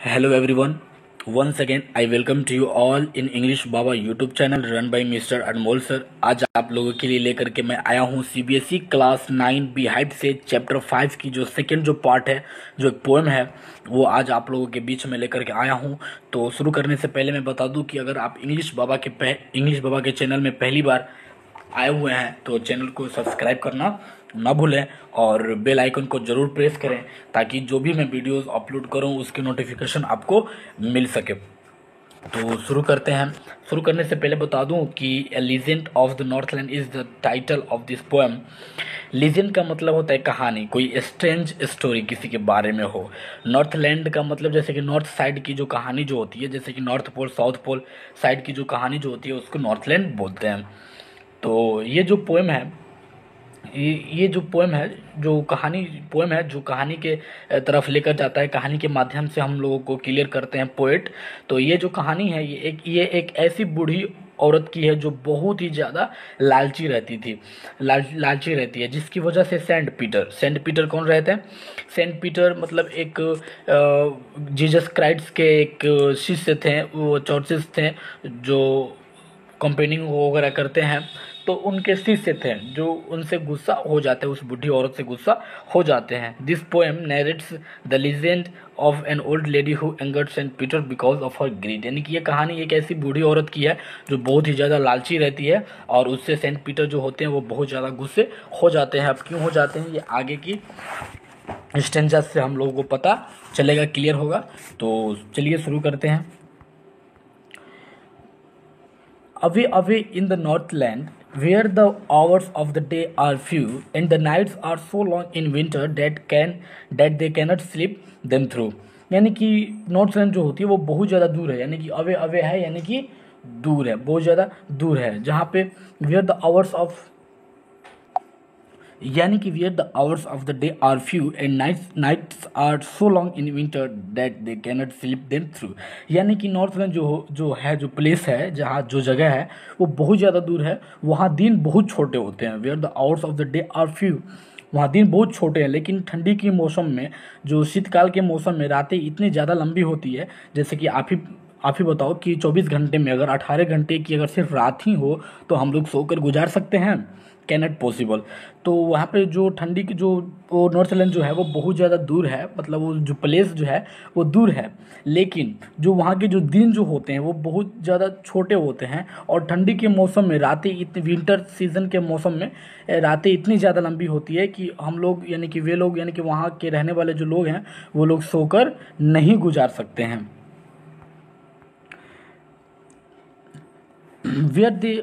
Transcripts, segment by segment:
Hello everyone. Once again I welcome to you all in English Baba YouTube channel run by Mr. Anmol sir. आज आप लोगों के लिए लेकर के मैं आया हूँ CBSE क्लास 9 बिहाइंड से चैप्टर 5 की जो सेकेंड जो पार्ट है, जो एक पोएम है, वो आज आप लोगों के बीच में लेकर के आया हूँ। तो शुरू करने से पहले मैं बता दूँ कि अगर आप इंग्लिश बाबा के चैनल में पहली बार आए हुए हैं तो चैनल को सब्सक्राइब करना ना भूलें और बेल आइकन को ज़रूर प्रेस करें ताकि जो भी मैं वीडियोस अपलोड करूं उसकी नोटिफिकेशन आपको मिल सके। तो शुरू करते हैं। शुरू करने से पहले बता दूं कि a legend of the northland is the title of this poem. Legend का मतलब होता है कहानी, कोई स्ट्रेंज स्टोरी किसी के बारे में हो। नॉर्थलैंड का मतलब जैसे कि नॉर्थ साइड की जो कहानी जो होती है, जैसे कि north pole south pole side की जो कहानी जो होती है उसको नॉर्थलैंड बोलते हैं। तो ये जो पोएम है, ये जो पोएम है, जो कहानी के तरफ लेकर जाता है, कहानी के माध्यम से हम लोगों को क्लियर करते हैं पोएट। तो ये जो कहानी है ये एक ऐसी बूढ़ी औरत की है जो बहुत ही ज़्यादा लालची रहती थी, लालची रहती है, जिसकी वजह से सेंट पीटर कौन रहते हैं? सेंट पीटर मतलब एक जीसस क्राइस्ट के एक शिष्य थे, वो चर्चिस थे जो कंपेनिंग वगैरह करते हैं, तो उनके शिष्य थे जो उनसे गुस्सा हो जाते हैं, उस बुढ़ी औरत से गुस्सा हो जाते हैं। This poem narrates the legend of an old lady who angered Saint Peter because of her greed. यानी कि ये कहानी एक ऐसी बूढ़ी औरत की है जो बहुत ही ज़्यादा लालची रहती है और उससे सेंट पीटर जो होते हैं वो बहुत ज़्यादा गुस्से हो जाते हैं। अब क्यों हो जाते हैं ये आगे की स्टेंजा से हम लोगों को पता चलेगा, क्लियर होगा। तो चलिए शुरू करते हैं। Away in the Northland, where the hours of the day are few and the nights are so long in winter that they cannot sleep them through। यानी कि नॉर्थलैंड जो होती है वो बहुत ज़्यादा दूर है, यानी कि अवे है, यानी कि दूर है, बहुत ज़्यादा दूर है, जहाँ पे where the hours of यानी कि where the hours of the day are few and nights are so long in winter that they cannot sleep them through। यानी कि नॉर्थलैंड जो प्लेस है, जहाँ जो जगह है वो बहुत ज़्यादा दूर है, वहाँ दिन बहुत छोटे होते हैं। where the hours of the day are few, वहाँ दिन बहुत छोटे हैं, लेकिन ठंडी के मौसम में, जो शीतकाल के मौसम में रातें इतनी ज़्यादा लंबी होती है। जैसे कि आप ही बताओ कि 24 घंटे में अगर 18 घंटे की अगर सिर्फ रात ही हो तो हम लोग सोकर गुजार सकते हैं? Cannot possible. तो वहाँ पे जो ठंडी की जो वो नॉर्थलैंड जो है वो बहुत ज़्यादा दूर है, मतलब वो जो प्लेस जो है वो दूर है, लेकिन जो वहाँ के जो दिन जो होते हैं वो बहुत ज़्यादा छोटे होते हैं। और ठंडी के मौसम में रातें इतनी, विंटर सीजन के मौसम में रातें इतनी ज़्यादा लंबी होती है कि हम लोग यानी कि वे लोग, यानी कि वहाँ के रहने वाले जो लोग हैं वो लोग सोकर नहीं गुजार सकते हैं। Where they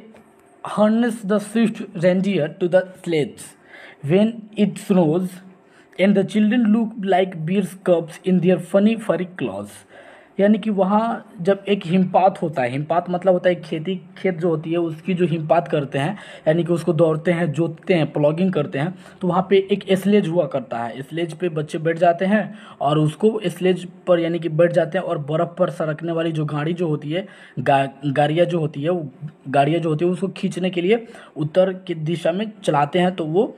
harness the swift reindeer to the sleds when it snows, and the children look like bear's cubs in their funny furry claws। यानी कि वहाँ जब एक हिमपात होता है, हिमपात मतलब होता है खेत जो होती है उसकी जो हिमपात करते हैं, यानी कि उसको दौड़ते हैं, जोतते हैं, प्लॉगिंग करते हैं, तो वहाँ पे एक स्लेज हुआ करता है। स्लेज पे बच्चे बैठ जाते हैं और उसको स्लेज पर यानी कि बैठ जाते हैं और बर्फ़ पर सरकने वाली जो गाड़ी जो होती है, गाड़ियाँ जो होती है उसको खींचने के लिए उत्तर की दिशा में चलाते हैं, तो वो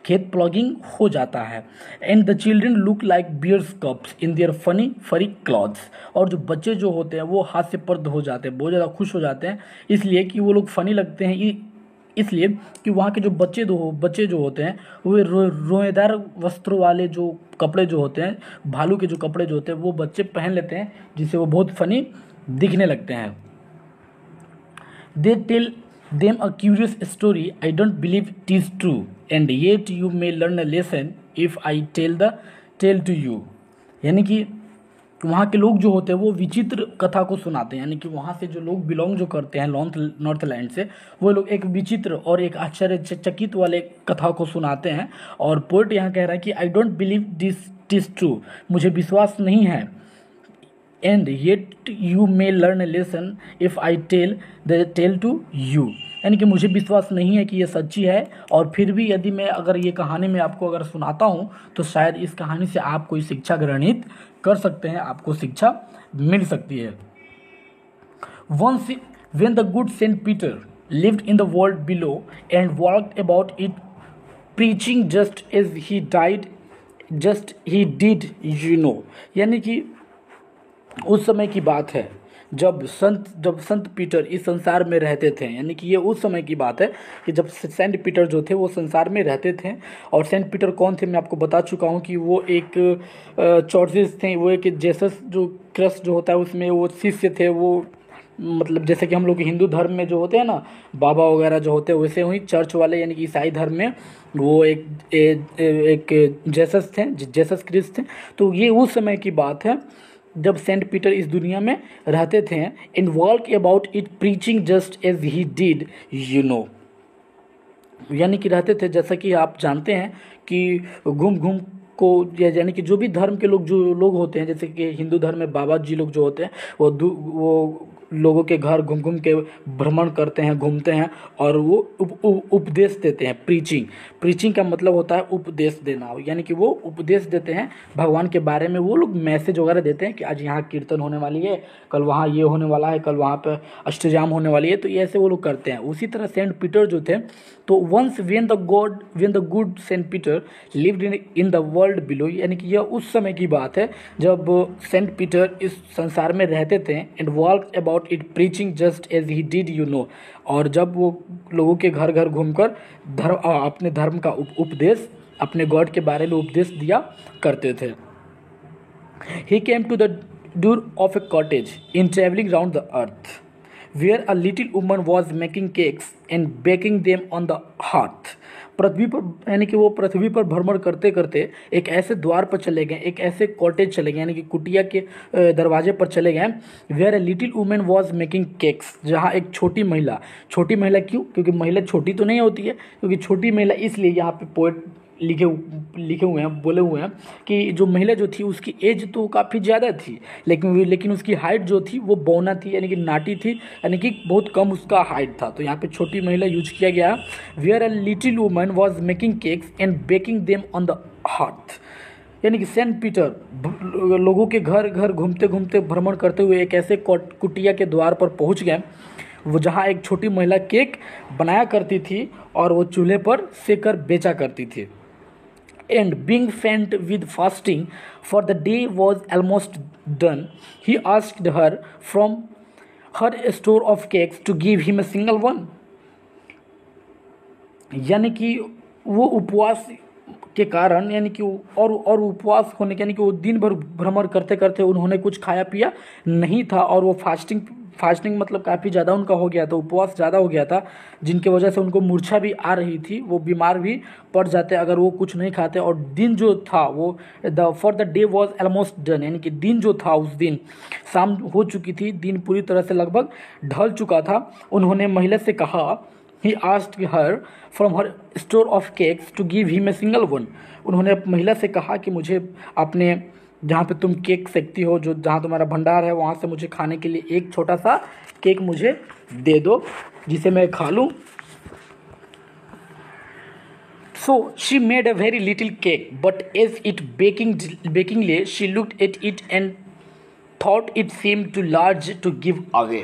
खेत प्लॉगिंग हो जाता है। And the children look like bears cubs in their funny furry clothes. और जो बच्चे जो होते हैं वो हास्यप्रद हो जाते हैं, बहुत ज़्यादा खुश हो जाते हैं, इसलिए कि वो लोग फ़नी लगते हैं, इसलिए कि वहाँ के जो बच्चे जो होते हैं वो रोएदार वस्त्रों वाले जो कपड़े जो होते हैं, भालू के जो कपड़े जो होते हैं वो बच्चे पहन लेते हैं, जिससे वो बहुत फ़नी दिखने लगते हैं। They tell them a curious story, I don't believe it is true, and yet you may learn a lesson if I tell the tale to you। यानी कि वहाँ के लोग जो होते हैं वो विचित्र कथा को सुनाते हैं, यानी कि वहाँ से जो लोग बिलोंग जो करते हैं नॉर्थलैंड से, वो लोग एक विचित्र और एक आश्चर्यचकित वाले कथा को सुनाते हैं। और पोएट यहाँ कह रहा है कि I don't believe this is true, मुझे विश्वास नहीं है, and yet you may learn a lesson if I tell the tale to you। यानी कि मुझे विश्वास नहीं है कि ये सच्ची है, और फिर भी यदि मैं अगर ये कहानी में आपको अगर सुनाता हूँ तो शायद इस कहानी से आप कोई शिक्षा ग्रहणित कर सकते हैं, आपको शिक्षा मिल सकती है। Once when the good Saint Peter lived in the world below and walked about it preaching just as he died just he did you know, यानी कि उस समय की बात है जब संत पीटर इस संसार में रहते थे, यानी कि ये उस समय की बात है कि जब सेंट पीटर जो थे वो संसार में रहते थे। और सेंट पीटर कौन थे मैं आपको बता चुका हूँ कि वो एक चॉर्जिस थे, वो एक जेसस जो क्रस्ट जो होता है उसमें वो शिष्य थे। वो मतलब जैसे कि हम लोग हिंदू धर्म में जो होते हैं ना बाबा वगैरह जो होते हैं, वैसे वही चर्च वाले यानी कि ईसाई धर्म में वो एक जेसस थे, जेसस क्रिस्ट थे। तो ये उस समय की बात है जब सेंट पीटर इस दुनिया में रहते थे। In work about it preaching just as he did you know, यानी कि रहते थे जैसा कि आप जानते हैं कि घूम घूम को, यानी कि जो भी धर्म के लोग जो लोग होते हैं, जैसे कि हिंदू धर्म में बाबा जी लोग जो होते हैं वो लोगों के घर घूम घूम के भ्रमण करते हैं, घूमते हैं और वो उपदेश देते हैं। प्रीचिंग का मतलब होता है उपदेश देना, यानी कि वो उपदेश देते हैं भगवान के बारे में। वो लोग मैसेज वगैरह देते हैं कि आज यहाँ कीर्तन होने वाली है, कल वहाँ ये होने वाला है, कल वहाँ पे अष्टजाम होने वाली है, तो ये ऐसे वो लोग करते हैं। उसी तरह सेंट पीटर जो थे, तो once when the good Saint Peter lived in the world below, यानी कि यह उस समय की बात है जब सेंट पीटर इस संसार में रहते थे। And walk about it preaching just as he did you know, और जब वो लोगों के घर घर घूमकर अपने धर्म का उपदेश, अपने गॉड के बारे में उपदेश दिया करते थे। He came to the door of a cottage in travelling round the earth where a little woman was making cakes and baking them on the hearth। पृथ्वी पर यानी कि वो पृथ्वी पर भ्रमण करते करते एक ऐसे द्वार पर चले गए, एक ऐसे कॉटेज चले गए, यानी कि कुटिया के दरवाजे पर चले गए। Where a little women was making cakes, जहाँ एक छोटी महिला क्यों? क्योंकि महिला छोटी तो नहीं होती है, क्योंकि छोटी महिला इसलिए यहाँ पे पोएट लिखे हुए हैं, बोले हुए हैं कि जो महिला जो थी उसकी एज तो काफ़ी ज़्यादा थी, लेकिन उसकी हाइट जो थी वो बौना थी, यानी कि नाटी थी, यानी कि बहुत कम उसका हाइट था। तो यहाँ पे छोटी महिला यूज किया गया। Where a little woman was making cakes and baking them on the hearth, यानी कि सेंट पीटर लोगों के घर घर घूमते घूमते भ्रमण करते हुए एक ऐसे कुटिया के द्वार पर पहुँच गए, वो जहाँ एक छोटी महिला केक बनाया करती थी और वो चूल्हे पर सेकर बेचा करती थी। And being faint with fasting, for the day was almost done, he asked her from her store of cakes to give him a single one। यानी कि वो उपवास के कारण, यानी कि और उपवास होने के, यानी कि वो दिन भर भ्रमण करते करते उन्होंने कुछ खाया पिया नहीं था, और वो फास्टिंग मतलब काफ़ी ज़्यादा उनका हो गया था, उपवास ज़्यादा हो गया था, जिनके वजह से उनको मूर्छा भी आ रही थी, वो बीमार भी पड़ जाते अगर वो कुछ नहीं खाते। और दिन जो था वो for the day was almost done, यानी कि दिन जो था उस दिन शाम हो चुकी थी, दिन पूरी तरह से लगभग ढल चुका था। उन्होंने महिला से कहा, he asked her from her store of cakes to give him a single one. उन्होंने महिला से कहा कि मुझे अपने जहाँ पे तुम केक सेकती हो, जो जहाँ तुम्हारा भंडार है, वहाँ से मुझे खाने के लिए एक छोटा सा केक मुझे दे दो जिसे मैं खा लूँ। So she made a very little cake, but as it bakingly, she looked at it and thought it seemed too large to give away।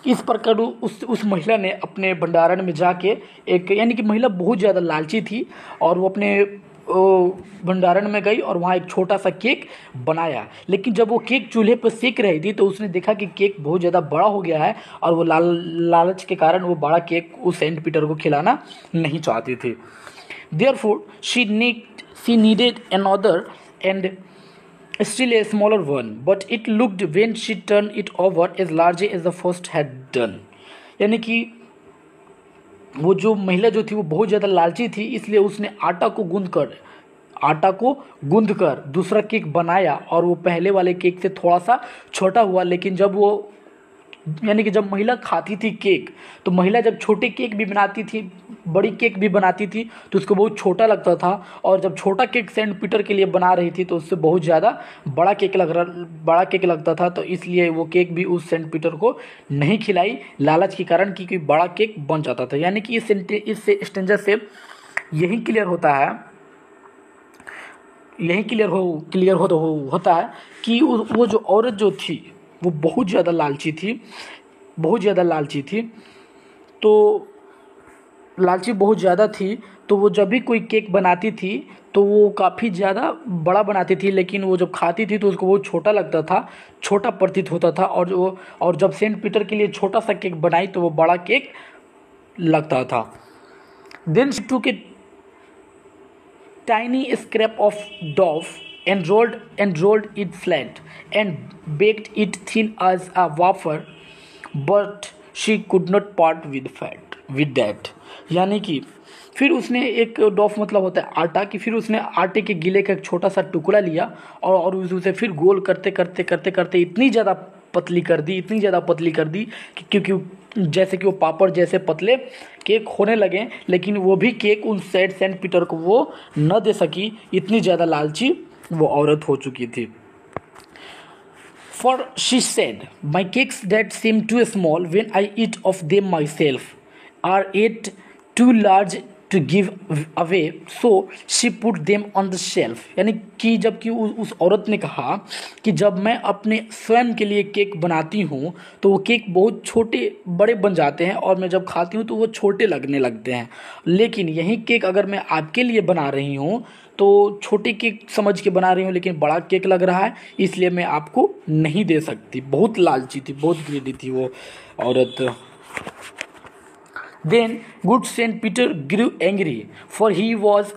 इस प्रकार उस महिला ने अपने भंडारण में जाके एक, यानी कि महिला बहुत ज़्यादा लालची थी, और वो अपने भंडारण में गई और वहाँ एक छोटा सा केक बनाया। लेकिन जब वो केक चूल्हे पर सेक रही थी तो उसने देखा कि केक बहुत ज़्यादा बड़ा हो गया है, और वो लालच के कारण वो बड़ा केक उस सेंट पीटर को खिलाना नहीं चाहती थी। Therefore she needed another and still a smaller one, but it looked when she turned it over as large as the first had done। यानी कि वो जो महिला जो थी वो बहुत ज़्यादा लालची थी, इसलिए उसने आटा को गूंद कर दूसरा केक बनाया, और वो पहले वाले केक से थोड़ा सा छोटा हुआ। लेकिन जब वो, यानी कि जब महिला खाती थी केक, तो महिला जब छोटे केक भी बनाती थी, बड़ी केक भी बनाती थी, तो उसको बहुत छोटा लगता था, और जब छोटा केक सेंट पीटर के लिए बना रही थी तो उससे बहुत ज़्यादा बड़ा केक लगता था। तो इसलिए वो केक भी उस सेंट पीटर को नहीं खिलाई, लालच के कारण, क्योंकि बड़ा केक बन जाता था। यानी कि इस स्टेंजर से यही क्लियर होता है कि वो जो औरत जो थी वो बहुत ज़्यादा लालची थी। तो लालची बहुत ज़्यादा थी, तो वो जब भी कोई केक बनाती थी तो वो काफ़ी ज़्यादा बड़ा बनाती थी, लेकिन वो जब खाती थी तो उसको वो छोटा लगता था, छोटा प्रतीत होता था। और जब सेंट पीटर के लिए छोटा सा केक बनाई तो वो बड़ा केक लगता था। देन शी टूक ए tiny scrap of dough and rolled it flat and baked it thin as a wafer, but she could not part with that। यानी कि फिर उसने एक डॉफ मतलब होता है आटा, कि फिर उसने आटे के गीले का एक छोटा सा टुकड़ा लिया और उसे फिर गोल करते करते करते करते इतनी ज़्यादा पतली कर दी, इतनी ज़्यादा पतली कर दी कि क्योंकि जैसे कि वो पापड़ जैसे पतले केक होने लगे, लेकिन वो भी केक उन सेंट पीटर को वो न दे सकी, इतनी ज़्यादा लालची वो औरत हो चुकी थी। For she said, my cakes that seem too small when I eat of them myself are yet too large to give away, so she put them on the shelf। यानी कि जबकि उस औरत ने कहा कि जब मैं अपने स्वयं के लिए केक बनाती हूँ तो वो केक बहुत छोटे बड़े बन जाते हैं और मैं जब खाती हूँ तो वो छोटे लगने लगते हैं, लेकिन यही केक अगर मैं आपके लिए बना रही हूँ तो छोटे केक समझ के बना रही हूँ लेकिन बड़ा केक लग रहा है, इसलिए मैं आपको नहीं दे सकती। बहुत लालची थी, बहुत ग्रीडी थी वो औरत। Then good Saint Peter grew angry, for he was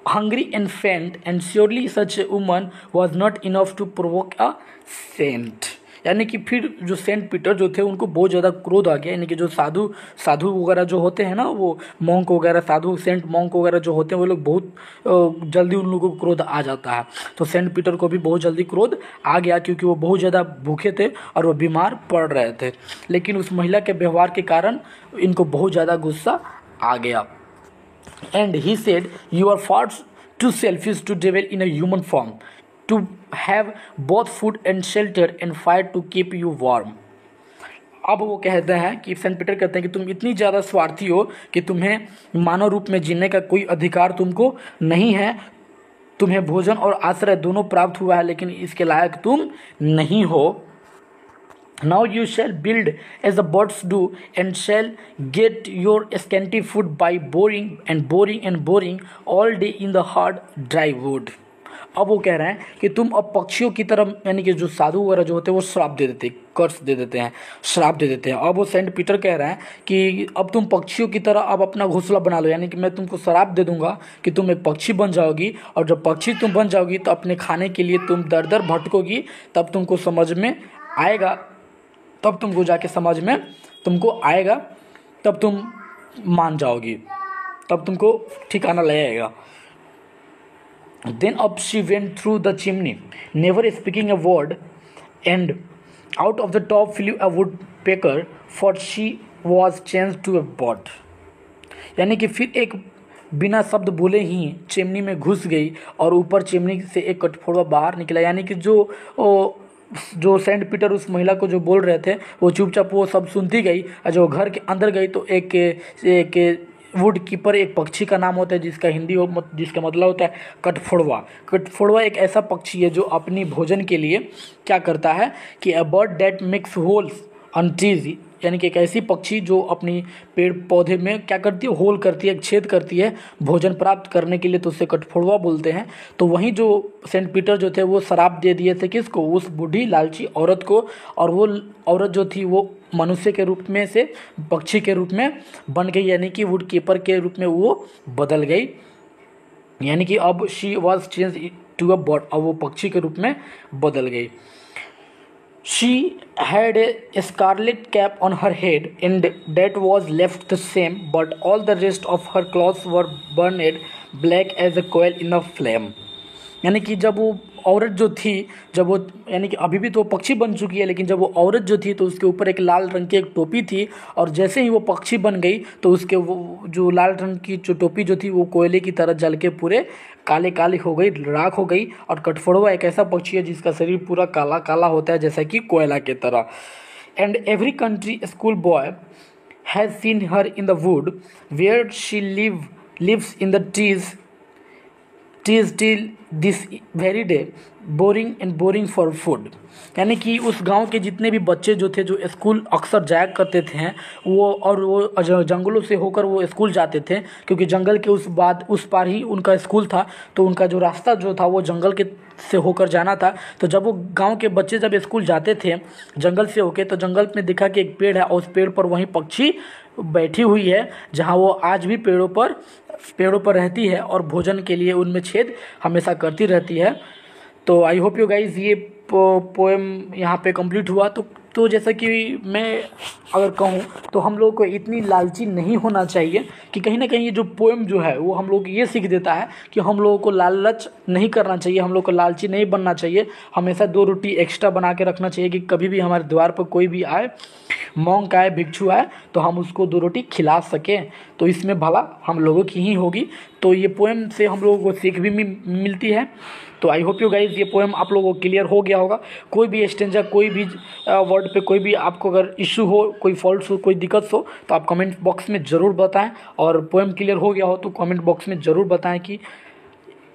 hungry and faint, and surely such a woman was not enough to provoke a saint। यानी कि फिर जो सेंट पीटर जो थे उनको बहुत ज़्यादा क्रोध आ गया। यानी कि जो साधु वगैरह जो होते हैं ना, वो मॉन्क वगैरह, साधु सेंट मॉन्क वगैरह जो होते हैं वो लोग बहुत जल्दी उन लोगों को क्रोध आ जाता है। तो सेंट पीटर को भी बहुत जल्दी क्रोध आ गया, क्योंकि वो बहुत ज़्यादा भूखे थे और वो बीमार पड़ रहे थे, लेकिन उस महिला के व्यवहार के कारण इनको बहुत ज़्यादा गुस्सा आ गया। And he said, you are far too selfish to dwell in a human form to have both food and shelter and fire to keep you warm। अब वो कहते हैं कि सेंट पीटर कहते हैं कि तुम इतनी ज़्यादा स्वार्थी हो कि तुम्हें मानव रूप में जीने का कोई अधिकार तुमको नहीं है, तुम्हें भोजन और आश्रय दोनों प्राप्त हुआ है लेकिन इसके लायक तुम नहीं हो। Now you shall build as the birds do and shall get your scanty food by boring and boring and boring all day in the hard dry wood। अब वो कह रहे हैं कि तुम अब पक्षियों की तरह, यानी कि जो साधु वगैरह जो होते हैं वो श्राप दे देते, कर्स दे देते हैं, श्राप दे देते हैं। अब वो सेंट पीटर कह रहे हैं कि अब तुम पक्षियों की तरह अब अपना घोंसला बना लो, यानी कि मैं तुमको श्राप दे दूंगा कि तुम एक पक्षी बन जाओगी, और जब पक्षी तुम बन जाओगी तो अपने खाने के लिए तुम दर दर भटकोगी, तब तुमको समझ में आएगा, तब तुमको जाके समझ में तुमको आएगा, तब तुम मान जाओगी, तब तुमको ठिकाना ले आएगा। Then up she went through the chimney, never speaking a word, and out of the top flew a woodpecker, for she was changed to a bird। यानी कि फिर एक बिना शब्द बोले ही चिमनी में घुस गई और ऊपर चिमनी से एक कठफोड़वा बाहर निकला। यानी कि जो सेंट पीटर उस महिला को जो बोल रहे थे वो चुपचाप वो सब सुनती गई, और जो घर के अंदर गई तो एक वुड कीपर एक पक्षी का नाम होता है जिसका जिसका मतलब होता है कठफोड़वा। कठफोड़वा एक ऐसा पक्षी है जो अपनी भोजन के लिए क्या करता है कि a bird that makes holes on trees, यानी कि एक ऐसी पक्षी जो अपनी पेड़ पौधे में क्या करती है, होल करती है, छेद करती है भोजन प्राप्त करने के लिए, तो उसे कठफोड़वा बोलते हैं। तो वहीं जो सेंट पीटर जो थे वो शराब दे दिए थे किसको, उस बूढ़ी लालची औरत को, और वो औरत जो थी वो मनुष्य के रूप में से पक्षी के रूप में बन गई, यानी कि वुड कीपर के रूप में वो बदल गई। यानी कि अब she was change to a bird, अब वो पक्षी के रूप में बदल गई। She had a scarlet cap on her head, and that was left the same, but all the rest of her clothes were burned black as a coal in a flame। यानी कि जब वो औरत जो थी, जब वो, यानी कि अभी भी तो पक्षी बन चुकी है, लेकिन जब वो औरत जो थी तो उसके ऊपर एक लाल रंग की एक टोपी थी, और जैसे ही वो पक्षी बन गई तो उसके वो जो लाल रंग की जो टोपी जो थी वो कोयले की तरह जल के पूरे काले काले हो गई, राख हो गई। और कठफोड़वा एक ऐसा पक्षी है जिसका शरीर पूरा काला काला होता है जैसा कि कोयला की तरह। And every country school boy has seen her in the wood where she lives in the trees till this very day boring and boring for food. यानी कि उस गांव के जितने भी बच्चे जो थे, जो स्कूल अक्सर जाया करते थे वो जंगलों से होकर वो स्कूल जाते थे, क्योंकि जंगल के उस पार ही उनका स्कूल था। तो उनका जो रास्ता जो था वो जंगल के से होकर जाना था। तो जब वो गांव के बच्चे जब स्कूल जाते थे जंगल से होके, तो जंगल में देखा कि एक पेड़ है और उस पेड़ पर वहीं पक्षी बैठी हुई है, जहां वो आज भी पेड़ों पर रहती है और भोजन के लिए उनमें छेद हमेशा करती रहती है। तो आई होप यू गाइज ये पोएम यहाँ पे कंप्लीट हुआ। तो जैसा कि मैं अगर कहूँ तो हम लोग को इतनी लालची नहीं होना चाहिए कि कहीं ना कहीं ये जो पोएम जो है वो हम लोग ये सीख देता है कि हम लोगों को लालच नहीं करना चाहिए, हम लोग को लालची नहीं बनना चाहिए। हमेशा 2 रोटी एक्स्ट्रा बना के रखना चाहिए कि कभी भी हमारे द्वार पर कोई भी आए, मॉन्क आए, भिक्षु आए, तो हम उसको 2 रोटी खिला सकें। तो इसमें भला हम लोगों की ही होगी। तो ये पोएम से हम लोगों को सीख भी मिलती है। तो आई होप यू गाइज ये पोएम आप लोगों को क्लियर हो गया होगा। कोई भी स्टेंजा, कोई भी वर्ड पे कोई भी आपको अगर इशू हो, कोई फॉल्ट हो, कोई दिक्कत हो, तो आप कमेंट बॉक्स में ज़रूर बताएं। और पोएम क्लियर हो गया हो तो कमेंट बॉक्स में ज़रूर बताएं कि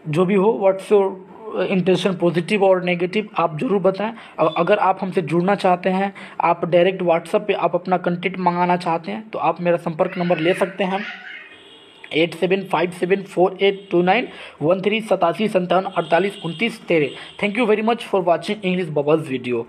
जो भी हो, व्हाट्स योर इंटेंशन, पॉजिटिव और नेगेटिव, आप ज़रूर बताएं। और अगर आप हमसे जुड़ना चाहते हैं, आप डायरेक्ट व्हाट्सएप पे आप अपना कंटेंट मंगाना चाहते हैं, तो आप मेरा संपर्क नंबर ले सकते हैं 8757482913 8757 48 29 13। Thank you very much for watching English bubbles video.